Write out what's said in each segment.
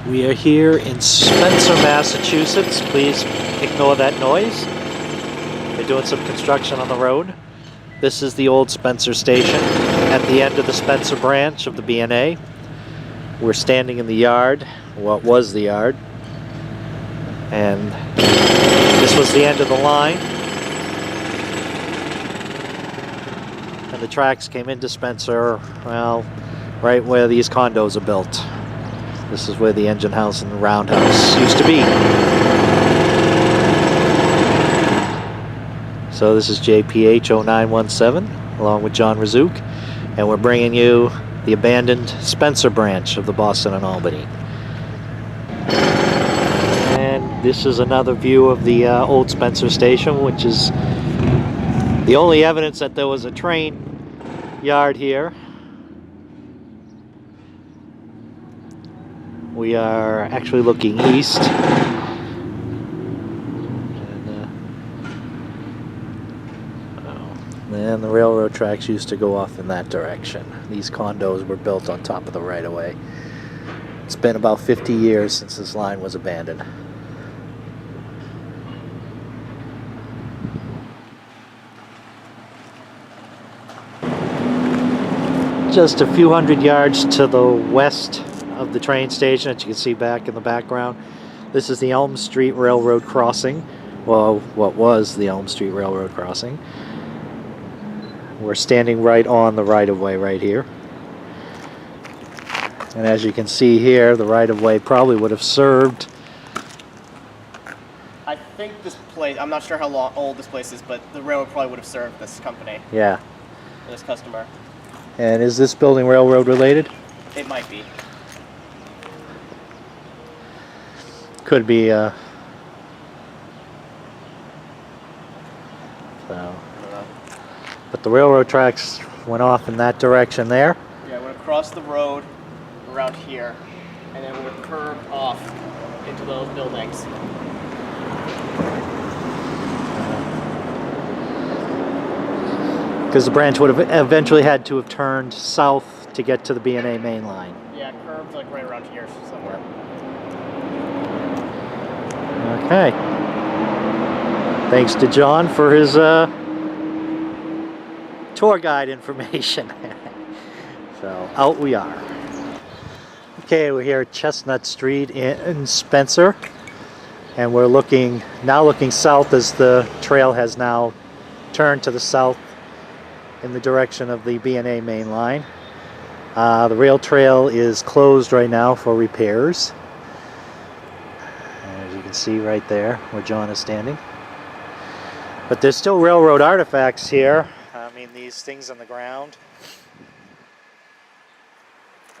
We are here in Spencer, Massachusetts. Please ignore that noise. They're doing some construction on the road. This is the old Spencer station at the end of the Spencer branch of the B&A. We're standing in the yard, what was the yard, and this was the end of the line. And the tracks came into Spencer, well, right where these condos are built. This is where the engine house and the roundhouse used to be. So this is JPH 0917 along with John Razook, and we're bringing you the abandoned Spencer branch of the Boston and Albany. And this is another view of the old Spencer station, which is the only evidence that there was a train yard here. We are actually looking east, and the railroad tracks used to go off in that direction. These condos were built on top of the right-of-way. It's been about 50 years since this line was abandoned. Just a few hundred yards to the west of the train station that you can see back in the background. This is the Elm Street Railroad crossing. Well, what was the Elm Street Railroad crossing. We're standing right on the right-of-way right here. And as you can see here, the right-of-way probably would have served. I think this place, I'm not sure how old this place is, but the railroad probably would have served this company. Yeah. This customer. And is this building railroad related? It might be. Could be, so. But the railroad tracks went off in that direction there. Yeah, it went across the road around here, and then would curve off into those buildings. Because the branch would have eventually had to have turned south to get to the B&A main line. Yeah, it curved like right around here somewhere. Okay. Thanks to John for his tour guide information. So out we are. Okay, we're here at Chestnut Street in Spencer, and we're now looking south as the trail has now turned to the south in the direction of the B&A main line. The rail trail is closed right now for repairs. As you can see right there where John is standing. But there's still railroad artifacts here. I mean, these things on the ground.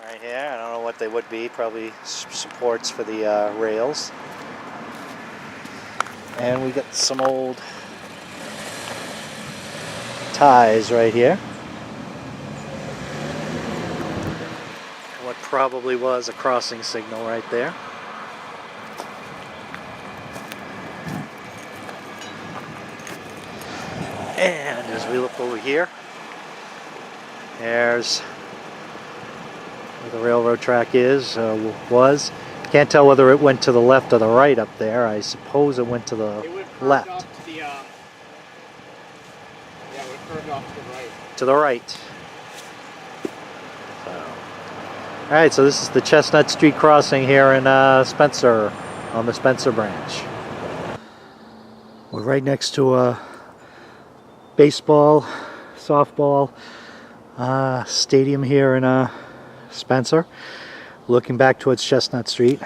Right here, I don't know what they would be. Probably supports for the rails. And we got some old ties right here. What probably was a crossing signal right there. And as we look over here, there's where the railroad track is, was. Can't tell whether it went to the left or the right up there. I suppose it went to the left. Off to the, yeah, it would curve off to the right. To the right. Alright, so this is the Chestnut Street crossing here in Spencer, on the Spencer branch. We're right next to a baseball, softball stadium here in Spencer, looking back towards Chestnut Street,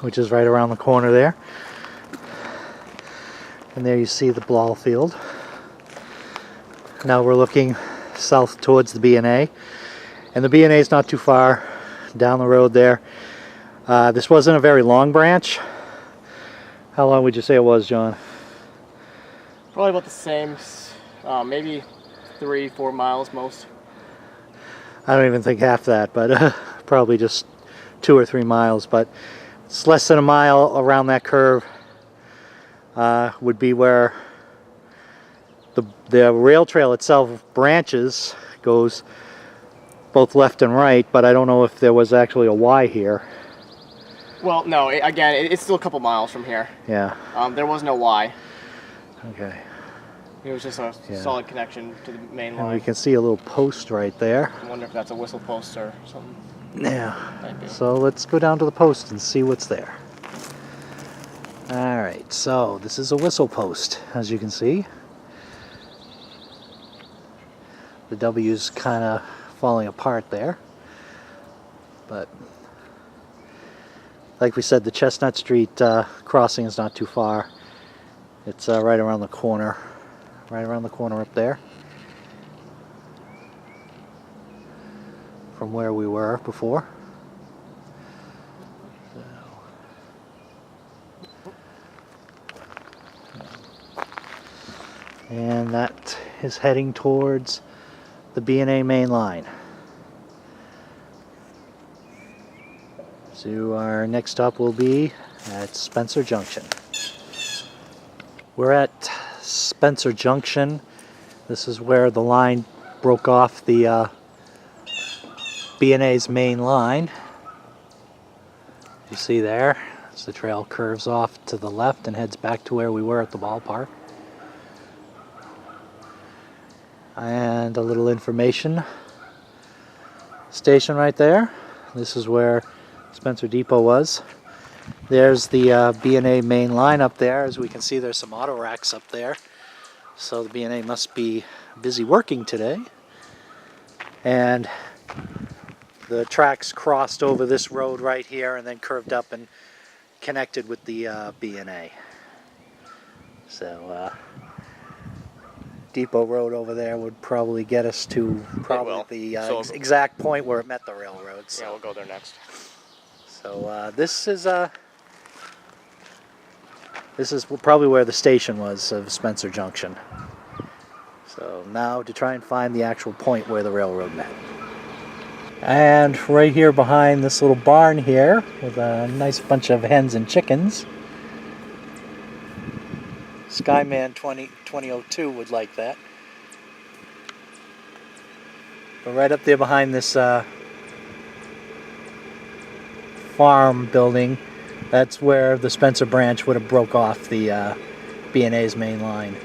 which is right around the corner there. And there you see the ball field. Now we're looking south towards the B&A, and the B&A is not too far down the road there. This wasn't a very long branch. How long would you say it was, John? Probably about the same, maybe 3-4 miles most. I don't even think half that, but probably just 2 or 3 miles. But it's less than a mile around that curve. Would be where the rail trail itself branches, goes both left and right, but I don't know if there was actually a Y here. Well, no, it's still a couple miles from here. Yeah. There was no Y. Okay. It was just a solid connection to the main And line. we can see a little post right there. I wonder if that's a whistle post or something. Yeah. Might be. So let's go down to the post and see what's there. Alright, so this is a whistle post, as you can see. The W's kind of falling apart there. But like we said, the Chestnut Street crossing is not too far. It's right around the corner. Right around the corner up there. From where we were before. And that is heading towards the B&A main line. So our next stop will be at Spencer Junction. We're at Spencer Junction. This is where the line broke off the B&A's main line. You see there, as the trail curves off to the left and heads back to where we were at the ballpark. And a little information station right there. This is where Spencer Depot was. There's the B&A main line up there. As we can see, there's some auto racks up there. So the B&A must be busy working today. And the tracks crossed over this road right here and then curved up and connected with the B&A. So Depot Road over there would probably get us to probably the exact point where it met the railroad. So. Yeah, we'll go there next. So this is probably where the station was of Spencer Junction. So now to try and find the actual point where the railroad met. And right here behind this little barn here with a nice bunch of hens and chickens. Skyman 2002 would like that. But right up there behind this farm building, that's where the Spence Branch would have broke off the B&A's main line.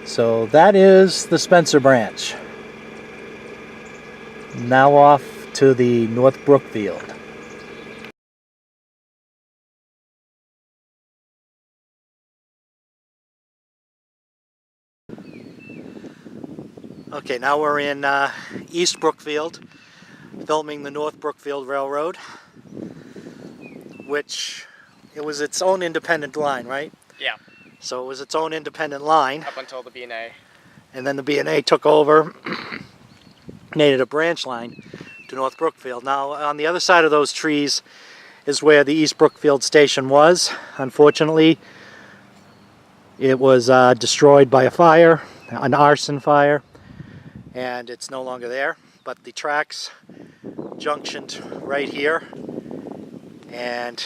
So that is the Spencer Branch. Now off to the North Brookfield. Okay, now we're in East Brookfield, filming the North Brookfield Railroad, which it was its own independent line, right? Yeah. So it was its own independent line. Up until the B&A. And then the B&A took over, made it a branch line to North Brookfield. Now on the other side of those trees is where the East Brookfield station was. Unfortunately, it was destroyed by a fire, an arson fire, and it's no longer there. But the tracks junctioned right here, and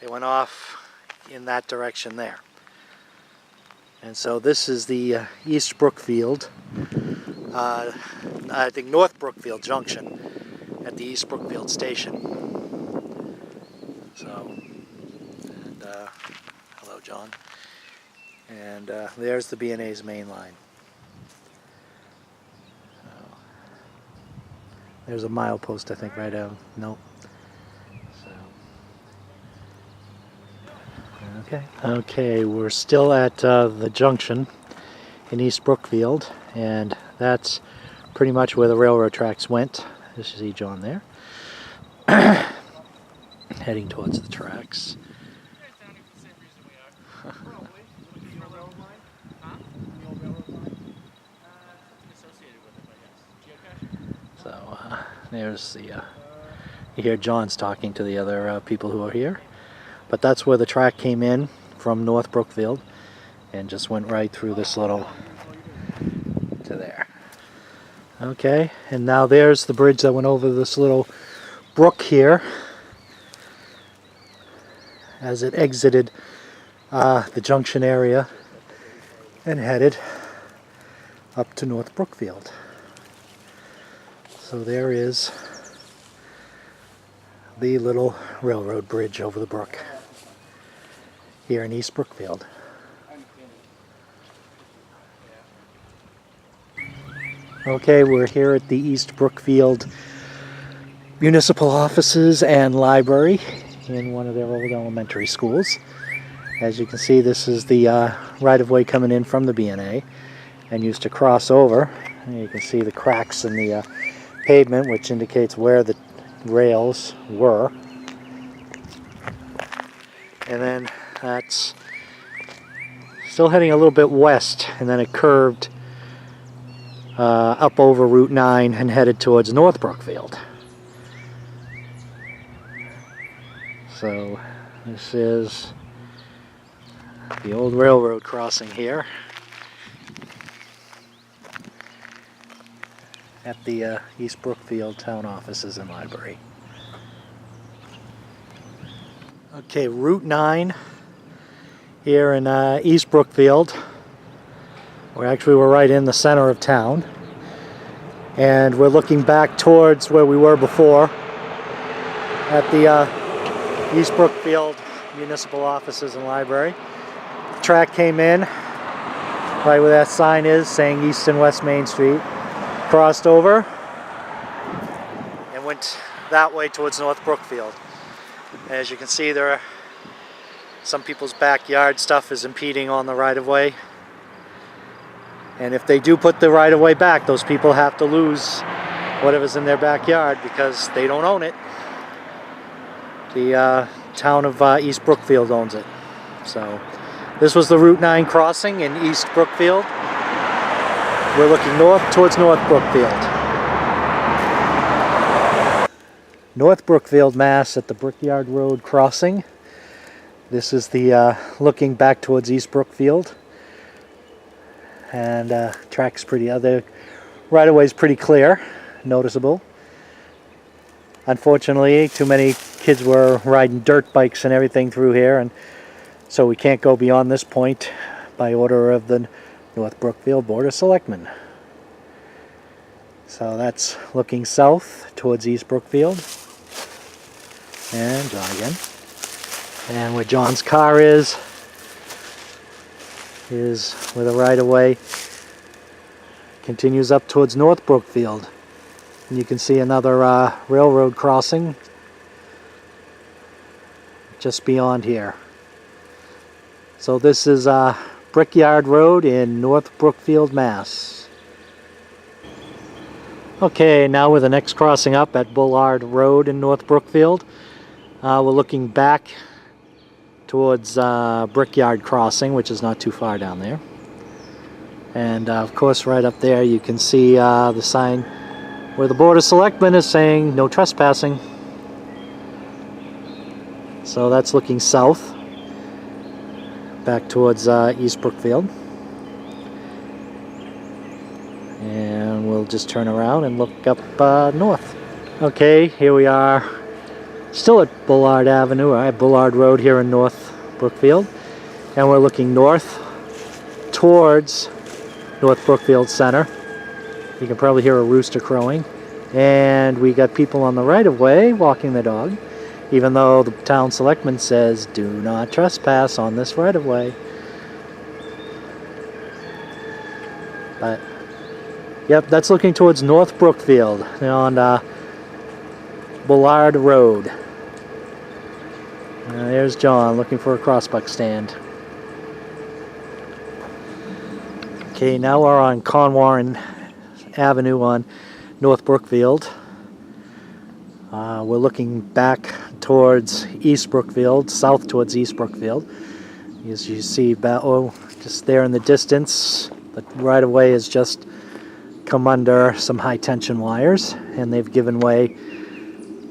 they went off in that direction there. And so this is the East Brookfield, I think North Brookfield Junction at the East Brookfield station. So, and hello John. And there's the B&A's main line. So, there's a milepost, I think, right out. Nope. Okay, we're still at the junction in East Brookfield, and that's pretty much where the railroad tracks went. You see John there. Heading towards the tracks. So there's the, you hear John's talking to the other people who are here. But that's where the track came in from North Brookfield and just went right through this little to there. Okay, and now there's the bridge that went over this little brook here as it exited the junction area and headed up to North Brookfield. So there is the little railroad bridge over the brook here in East Brookfield. Okay, we're here at the East Brookfield municipal offices and library in one of their old elementary schools. As you can see, this is the right-of-way coming in from the B&A and used to cross over. And you can see the cracks in the pavement, which indicates where the rails were. And then that's still heading a little bit west, and then it curved up over Route 9 and headed towards North Brookfield. So this is the old railroad crossing here at the East Brookfield town offices and library. Okay, Route 9 here in East Brookfield. We're right in the center of town, and we're looking back towards where we were before at the East Brookfield municipal offices and library. The track came in right where that sign is saying East and West Main Street, crossed over and went that way towards North Brookfield. As you can see, there are some people's backyard stuff is impeding on the right-of-way. And if they do put the right-of-way back, those people have to lose whatever's in their backyard because they don't own it. The town of East Brookfield owns it. So this was the Route 9 crossing in East Brookfield. We're looking north towards North Brookfield. North Brookfield, Mass. At the Brickyard Road crossing. This is the looking back towards East Brookfield. And track's pretty, the right-of-way is pretty clear, noticeable. Unfortunately, too many kids were riding dirt bikes and everything through here, and so we can't go beyond this point by order of the North Brookfield Board of Selectmen. So that's looking south towards East Brookfield. And John again. And where John's car is where the right-of-way continues up towards North Brookfield. And you can see another railroad crossing just beyond here. So this is Brickyard Road in North Brookfield, Mass. Okay, now we're the next crossing up at Bullard Road in North Brookfield. We're looking back towards Brickyard Crossing, which is not too far down there. And of course right up there you can see the sign where the Board of Selectmen is saying no trespassing. So that's looking south back towards East Brookfield. And we'll just turn around and look up north. Okay, here we are still at Bullard Avenue, Bullard Road here in North Brookfield, and we're looking north towards North Brookfield Center. You can probably hear a rooster crowing, and we got people on the right-of-way walking the dog, even though the town selectman says do not trespass on this right-of-way. But yep, that's looking towards North Brookfield on Bullard Road. There's John looking for a crossbuck stand. Okay, now we're on Conwarren Avenue on North Brookfield. We're looking back towards East Brookfield, south towards East Brookfield. As you see, just there in the distance, the right-of-way has just come under some high-tension wires, and they've given way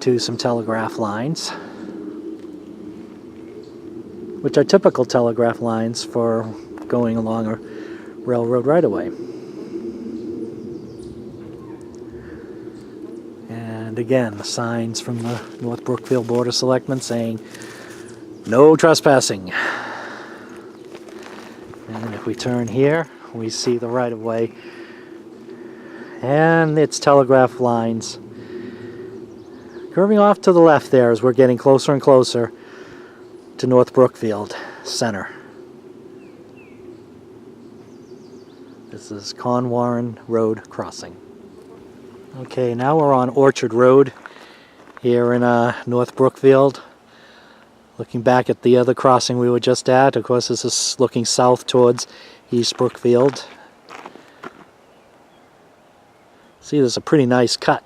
to some telegraph lines, which are typical telegraph lines for going along a railroad right-of-way. And again, the signs from the North Brookfield Board of Selectmen saying no trespassing. And if we turn here, we see the right-of-way and its telegraph lines Curving off to the left there as we're getting closer and closer to North Brookfield Center. This is Conwarren Road crossing. Okay, now we're on Orchard Road here in North Brookfield. Looking back at the other crossing we were just at. Of course, this is looking south towards East Brookfield. See, there's a pretty nice cut.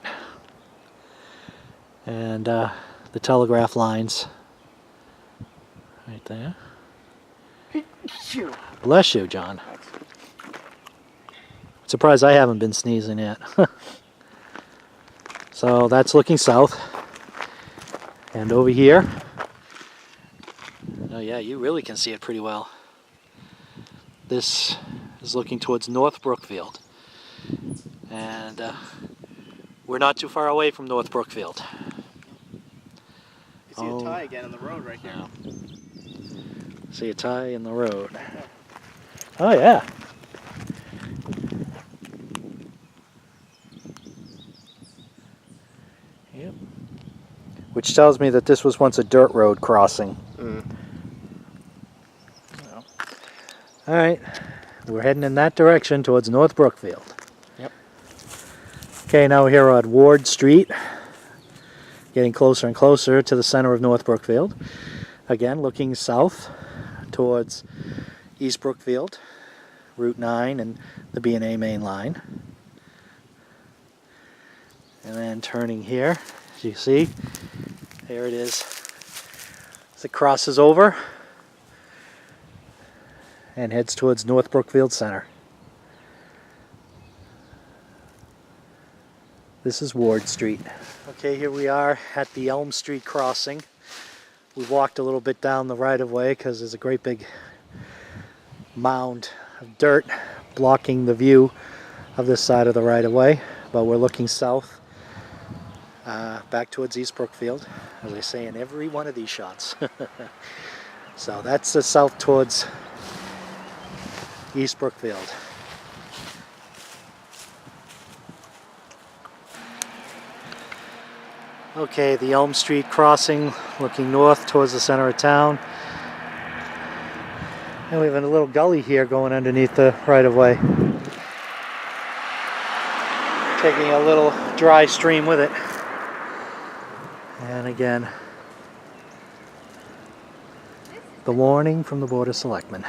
And the telegraph lines right there. Bless you, John. Surprised I haven't been sneezing yet. So that's looking south. And over here, oh yeah, you really can see it pretty well. This is looking towards North Brookfield. And we're not too far away from North Brookfield. You see a tie again in the road right here. Yeah. See a tie in the road. Oh yeah. Yep. Which tells me that this was once a dirt road crossing. All right, we're heading in that direction towards North Brookfield. Yep. Okay, now we're here on Ward Street, getting closer and closer to the center of North Brookfield. Again, looking south towards East Brookfield, Route 9 and the B&A main line. And then turning here, as you see, there it is. As it crosses over and heads towards North Brookfield Center. This is Ward Street. Okay, here we are at the Elm Street crossing. We walked a little bit down the right-of-way because there's a great big mound of dirt blocking the view of this side of the right-of-way. But we're looking south, back towards East Brookfield, as I say in every one of these shots. So that's the south towards East Brookfield. Okay, the Elm Street crossing, looking north towards the center of town. And we have a little gully here going underneath the right-of-way. Taking a little dry stream with it. And again, the warning from the Board of Selectmen.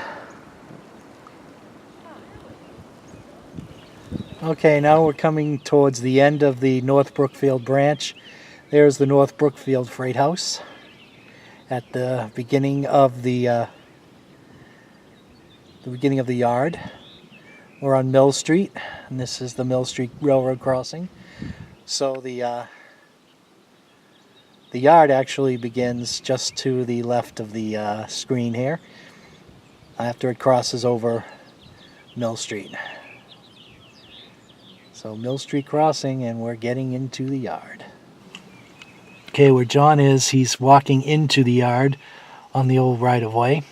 Okay, now we're coming towards the end of the North Brookfield branch. There's the North Brookfield Freight House at the beginning of the yard. We're on Mill Street, and this is the Mill Street Railroad crossing. So the yard actually begins just to the left of the screen here, after it crosses over Mill Street. So Mill Street crossing, and we're getting into the yard. Okay, where John is, he's walking into the yard on the old right-of-way.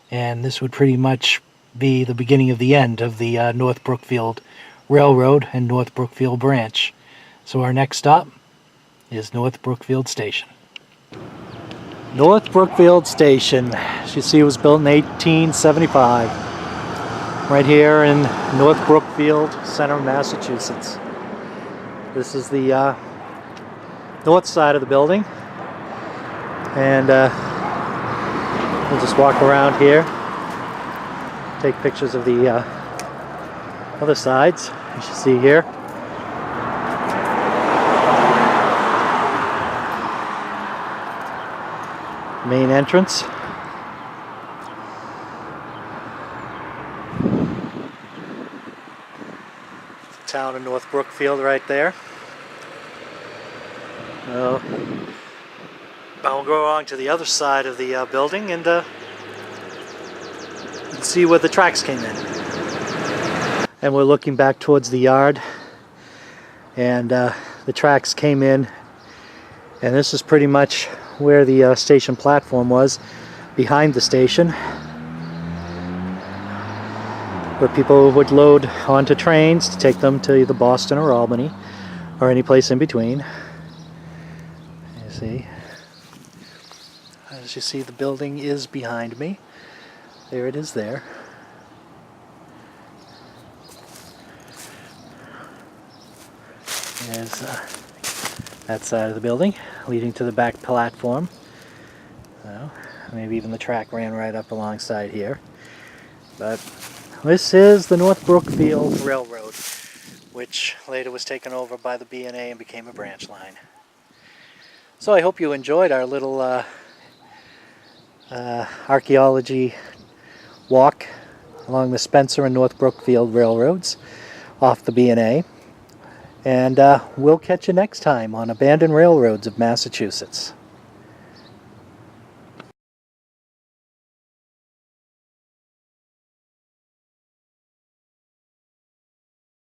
And this would pretty much be the beginning of the end of the North Brookfield Railroad and North Brookfield Branch. So our next stop is North Brookfield Station. North Brookfield Station, as you see, was built in 1875. Right here in North Brookfield, center of Massachusetts. This is the north side of the building, and we'll just walk around here, take pictures of the other sides, as you see here. Main entrance. Town of North Brookfield right there. Now we'll go along to the other side of the building and see where the tracks came in. And we're looking back towards the yard, and the tracks came in, and this is pretty much where the station platform was, behind the station, where people would load onto trains to take them to either Boston or Albany, or any place in between. see. As you see, the building is behind me. There it is there. There's that side of the building leading to the back platform. So, maybe even the track ran right up alongside here. But this is the North Brookfield Railroad, which later was taken over by the B&A and became a branch line. So I hope you enjoyed our little archaeology walk along the Spencer and North Brookfield Railroads off the B&A. And we'll catch you next time on Abandoned Railroads of Massachusetts.